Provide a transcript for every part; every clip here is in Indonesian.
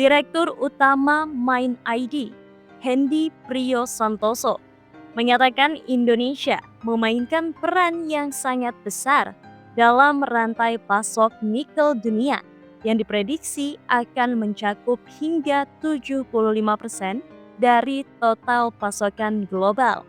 Direktur Utama MindID, Hendy Priyosantoso, menyatakan Indonesia memainkan peran yang sangat besar dalam rantai pasok nikel dunia yang diprediksi akan mencakup hingga 75% dari total pasokan global.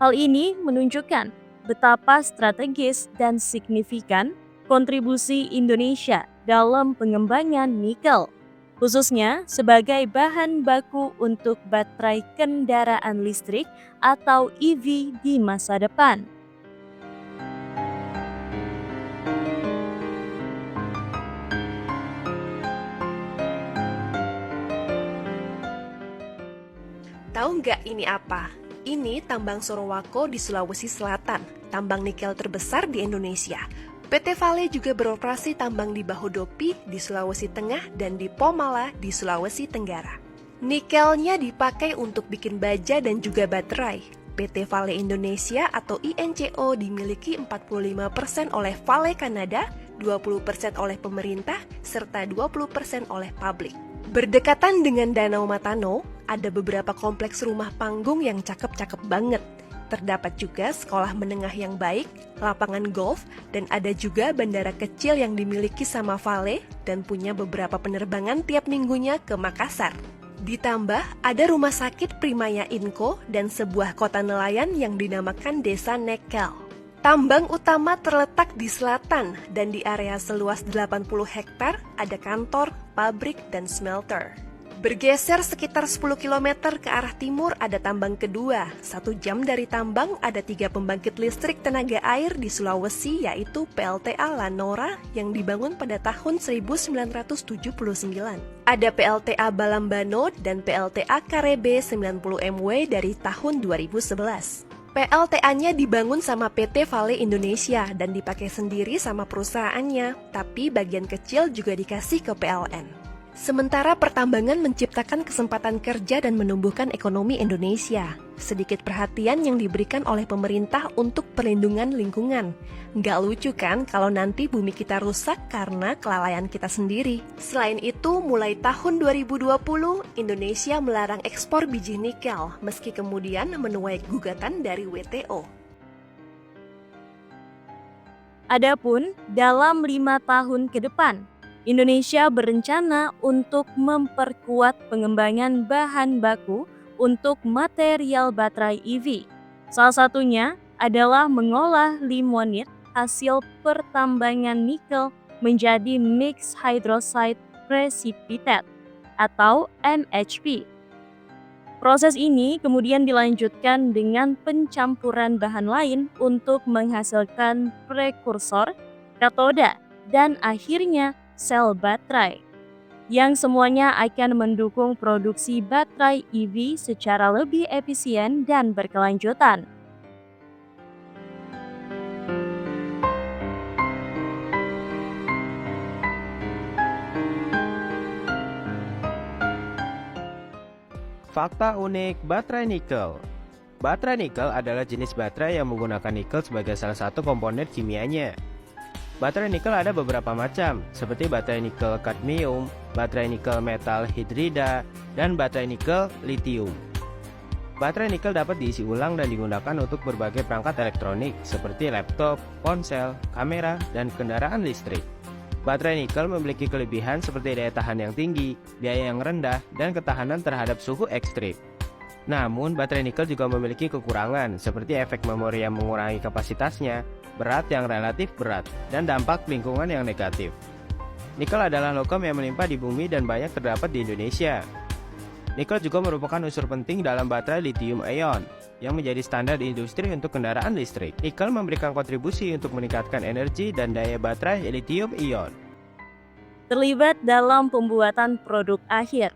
Hal ini menunjukkan betapa strategis dan signifikan kontribusi Indonesia dalam pengembangan nikel, khususnya sebagai bahan baku untuk baterai kendaraan listrik atau EV di masa depan. Tahu nggak ini apa? Ini tambang Sorowako di Sulawesi Selatan, tambang nikel terbesar di Indonesia. PT Vale juga beroperasi tambang di Bahodopi di Sulawesi Tengah dan di Pomala di Sulawesi Tenggara. Nikelnya dipakai untuk bikin baja dan juga baterai. PT Vale Indonesia atau INCO dimiliki 45% oleh Vale Kanada, 20% oleh pemerintah, serta 20% oleh publik. Berdekatan dengan Danau Matano, ada beberapa kompleks rumah panggung yang cakep-cakep banget. Terdapat juga sekolah menengah yang baik, lapangan golf, dan ada juga bandara kecil yang dimiliki sama Vale dan punya beberapa penerbangan tiap minggunya ke Makassar. Ditambah, ada rumah sakit Primaya Inco dan sebuah kota nelayan yang dinamakan Desa Nekel. Tambang utama terletak di selatan dan di area seluas 80 hektar ada kantor, pabrik, dan smelter. Bergeser sekitar 10 km ke arah timur ada tambang kedua. 1 jam dari tambang ada 3 pembangkit listrik tenaga air di Sulawesi yaitu PLTA Lanora yang dibangun pada tahun 1979. Ada PLTA Balambano dan PLTA Karebe 90 MW dari tahun 2011. PLTA-nya dibangun sama PT Vale Indonesia dan dipakai sendiri sama perusahaannya, tapi bagian kecil juga dikasih ke PLN. Sementara pertambangan menciptakan kesempatan kerja dan menumbuhkan ekonomi Indonesia. Sedikit perhatian yang diberikan oleh pemerintah untuk perlindungan lingkungan. Nggak lucu kan kalau nanti bumi kita rusak karena kelalaian kita sendiri. Selain itu, mulai tahun 2020, Indonesia melarang ekspor biji nikel, meski kemudian menuai gugatan dari WTO. Adapun dalam 5 tahun ke depan, Indonesia berencana untuk memperkuat pengembangan bahan baku untuk material baterai EV. Salah satunya adalah mengolah limonit hasil pertambangan nikel menjadi mixed hydroxide precipitate atau MHP. Proses ini kemudian dilanjutkan dengan pencampuran bahan lain untuk menghasilkan prekursor, katoda, dan akhirnya sel baterai, yang semuanya akan mendukung produksi baterai EV secara lebih efisien dan berkelanjutan. Fakta unik baterai nikel. Baterai nikel adalah jenis baterai yang menggunakan nikel sebagai salah satu komponen kimianya. Baterai nikel ada beberapa macam, seperti baterai nikel kadmium, baterai nikel metal hidrida, dan baterai nikel litium. Baterai nikel dapat diisi ulang dan digunakan untuk berbagai perangkat elektronik, seperti laptop, ponsel, kamera, dan kendaraan listrik. Baterai nikel memiliki kelebihan seperti daya tahan yang tinggi, biaya yang rendah, dan ketahanan terhadap suhu ekstrim. Namun, baterai nikel juga memiliki kekurangan, seperti efek memori yang mengurangi kapasitasnya, berat yang relatif berat, dan dampak lingkungan yang negatif. Nikel adalah logam yang melimpah di bumi dan banyak terdapat di Indonesia. Nikel juga merupakan unsur penting dalam baterai lithium-ion, yang menjadi standar di industri untuk kendaraan listrik. Nikel memberikan kontribusi untuk meningkatkan energi dan daya baterai lithium-ion. Terlibat dalam pembuatan produk akhir.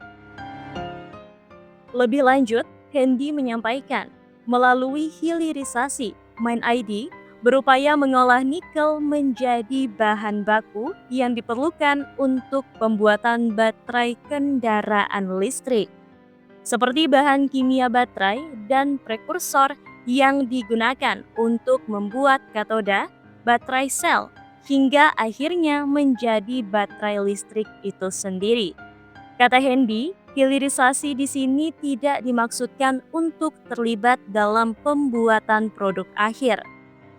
Lebih lanjut, Hendy menyampaikan, melalui hilirisasi, MindID berupaya mengolah nikel menjadi bahan baku yang diperlukan untuk pembuatan baterai kendaraan listrik, seperti bahan kimia baterai dan prekursor yang digunakan untuk membuat katoda, baterai sel, hingga akhirnya menjadi baterai listrik itu sendiri. Kata Hendy, hilirisasi di sini tidak dimaksudkan untuk terlibat dalam pembuatan produk akhir,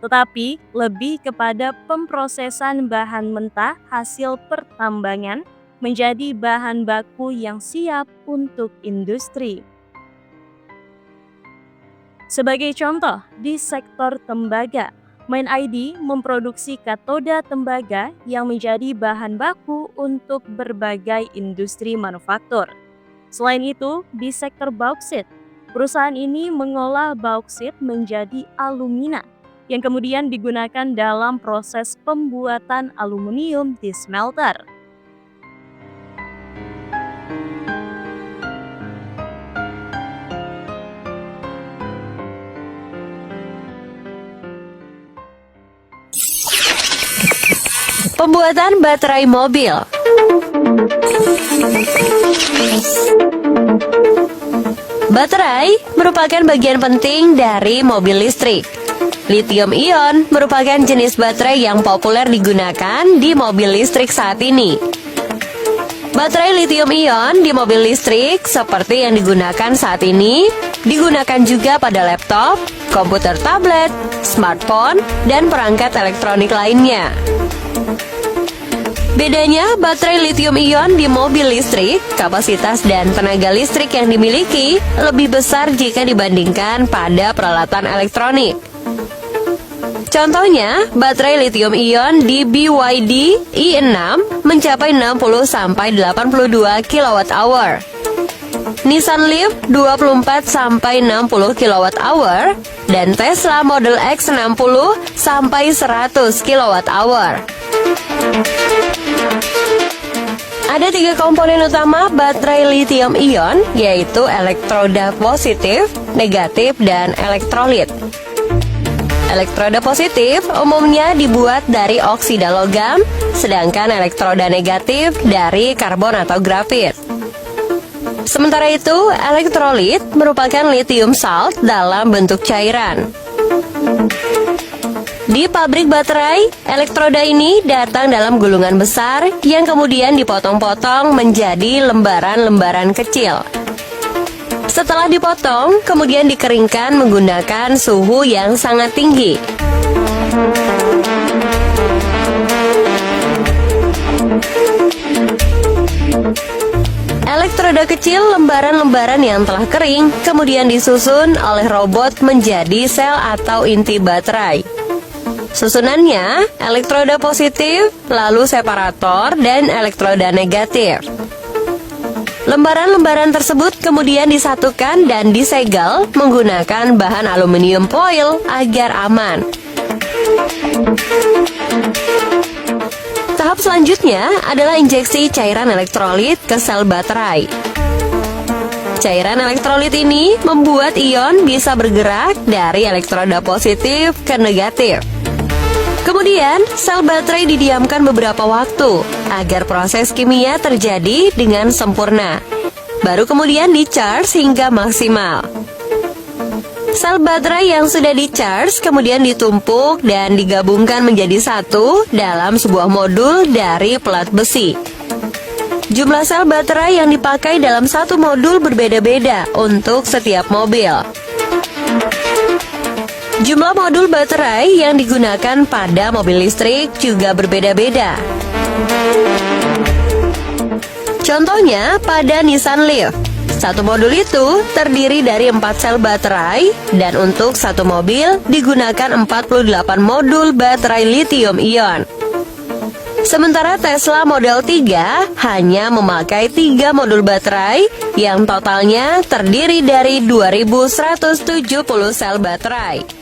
tetapi lebih kepada pemprosesan bahan mentah hasil pertambangan menjadi bahan baku yang siap untuk industri. Sebagai contoh, di sektor tembaga, MindID memproduksi katoda tembaga yang menjadi bahan baku untuk berbagai industri manufaktur. Selain itu, di sektor bauksit, perusahaan ini mengolah bauksit menjadi alumina yang kemudian digunakan dalam proses pembuatan aluminium di smelter. Pembuatan baterai mobil. Baterai merupakan bagian penting dari mobil listrik. Lithium ion merupakan jenis baterai yang populer digunakan di mobil listrik saat ini. Baterai lithium ion di mobil listrik seperti yang digunakan saat ini digunakan juga pada laptop, komputer tablet, smartphone, dan perangkat elektronik lainnya. Bedanya, baterai lithium-ion di mobil listrik, kapasitas dan tenaga listrik yang dimiliki lebih besar jika dibandingkan pada peralatan elektronik. Contohnya, baterai lithium-ion di BYD i6 mencapai 60-82 kWh, Nissan Leaf 24-60 kWh, dan Tesla Model X 60-100 kWh. Ada 3 komponen utama baterai lithium-ion, yaitu elektroda positif, negatif, dan elektrolit. Elektroda positif umumnya dibuat dari oksida logam, sedangkan elektroda negatif dari karbon atau grafit. Sementara itu, elektrolit merupakan lithium salt dalam bentuk cairan. Di pabrik baterai, elektroda ini datang dalam gulungan besar yang kemudian dipotong-potong menjadi lembaran-lembaran kecil. Setelah dipotong, kemudian dikeringkan menggunakan suhu yang sangat tinggi. Elektroda kecil lembaran-lembaran yang telah kering kemudian disusun oleh robot menjadi sel atau inti baterai. Susunannya, elektroda positif, lalu separator, dan elektroda negatif. Lembaran-lembaran tersebut kemudian disatukan dan disegel menggunakan bahan aluminium foil agar aman. Tahap selanjutnya adalah injeksi cairan elektrolit ke sel baterai. Cairan elektrolit ini membuat ion bisa bergerak dari elektroda positif ke negatif. Kemudian, sel baterai didiamkan beberapa waktu agar proses kimia terjadi dengan sempurna. Baru kemudian di-charge hingga maksimal. Sel baterai yang sudah di-charge kemudian ditumpuk dan digabungkan menjadi satu dalam sebuah modul dari pelat besi. Jumlah sel baterai yang dipakai dalam satu modul berbeda-beda untuk setiap mobil. Jumlah modul baterai yang digunakan pada mobil listrik juga berbeda-beda. Contohnya pada Nissan Leaf, satu modul itu terdiri dari 4 sel baterai dan untuk satu mobil digunakan 48 modul baterai lithium-ion. Sementara Tesla Model 3 hanya memakai 3 modul baterai yang totalnya terdiri dari 2170 sel baterai.